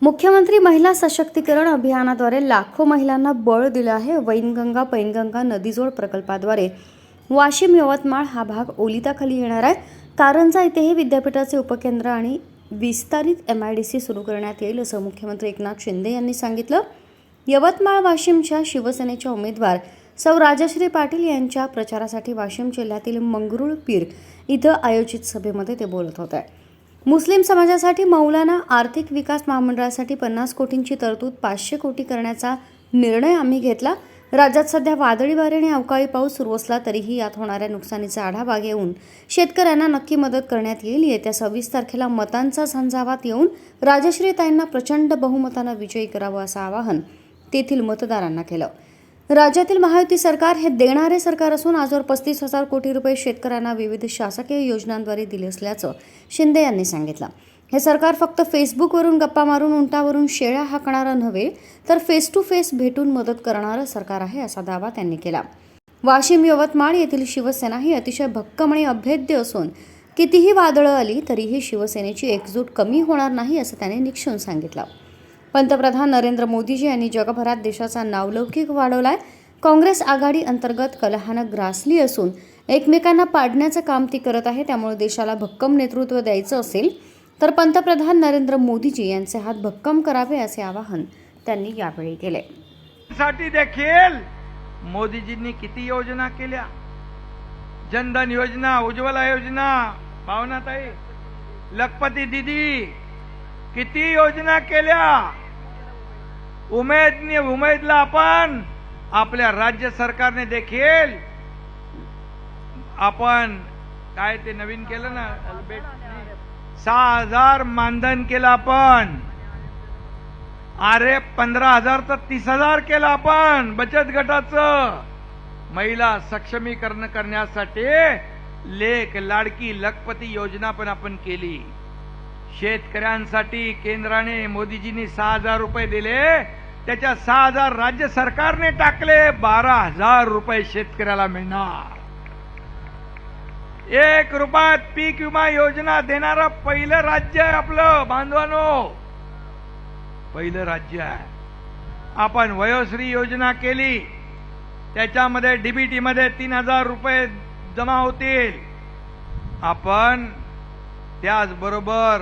मुख्यमंत्री महिला सशक्तीकरण अभियानाद्वारे लाखो महिलांना बळ दिलं आहे। वैनगंगा पैनगंगा नदीजोड प्रकल्पाद्वारे वाशिम यवतमाळ हा भाग ओलिताखाली येणार आहे। कारंजा येथेही विद्यापीठाचे उपकेंद्र आणि विस्तारित MIDC सुरू करण्यात येईल असं मुख्यमंत्री एकनाथ शिंदे यांनी सांगितलं। यवतमाळ वाशिमच्या शिवसेनेच्या उमेदवार सौ राजश्री पाटील यांच्या प्रचारासाठी वाशिम जिल्ह्यातील मंगरुळपीर इथं आयोजित सभेमध्ये ते बोलत होते। मुस्लिम समाजासाठी मौलाना आर्थिक विकास महामंडळासाठी 50 कोटींची तरतूद 500 कोटी करण्याचा निर्णय आम्ही घेतला। राज्यात सध्या वादळी वारे आणि अवकाळी पाऊस सुरू असला तरीही यात होणाऱ्या नुकसानीचा आढावा घेऊन शेतकऱ्यांना नक्की मदत करण्यात येईल। येत्या 26 तारखेला मतांचा झंझावात येऊन राजश्रीताईंना प्रचंड बहुमताने विजयी करावं असं आवाहन तेथील मतदारांना केलं। राज्यातील महायुती सरकार हे देणारे सरकार असून आजवर 35,000 कोटी रुपये शेतकऱ्यांना विविध शासकीय योजनांद्वारे दिले असल्याचं शिंदे यांनी सांगितलं। हे सरकार फक्त फेसबुकवरून गप्पा मारून उंटावरून शेळ्या हाकणारं नव्हे तर फेस टू फेस भेटून मदत करणारं सरकार आहे असा दावा त्यांनी केला। वाशिम यवतमाळ येथील शिवसेना ही अतिशय भक्कम आणि अभेद्य असून कितीही वादळं आली तरीही शिवसेनेची एकजूट कमी होणार नाही असं त्यांनी निक्षून सांगितलं। पंतप्रधान नरेंद्र मोदीजी यांनी जगभरात देशाचा नावलौकिक वाढवलाय। काँग्रेस आघाडी अंतर्गत कलहानं ग्रासली असून एकमेकांना पाडण्याचं काम ती करत आहे। त्यामुळे देशाला भक्कम नेतृत्व द्यायचं असेल तर पंतप्रधान नरेंद्र मोदीजी यांचे हात भक्कम करावे असे आवाहन त्यांनी यावेळी केले। साठी देखील मोदीजींनी किती योजना केल्या, जनधन योजना, उज्ज्वला योजना, भावनाताई, लखपती दीदी, किती योजना केल्या। उमेदला आपण आपल्या राज्य सरकारने देखील आपण काय ते नवीन केलं ना, 6,000 मानधन केलं आपण। अरे 15,000 तर 30,000 केलं आपण बचत गटाचं। महिला सक्षमीकरण करण्यासाठी लेख लाडकी लखपती योजना पण आपण केली। शेतकऱ्यांसाठी केंद्राने मोदीजींनी 6,000 रुपये दिले, त्याच्या 6,000 राज्य सरकारने टाकले, 12,000 रुपये शेतकऱ्याला मिळणार। 1 रुपयात पीक विमा योजना देणारं पहिलं राज्य आहे आपलं बांधवांनो, पहिलं राज्य आहे। आपण वयोश्री योजना केली, त्याच्यामध्ये DBT मध्ये 3,000 रुपये जमा होतील। आपण त्याचबरोबर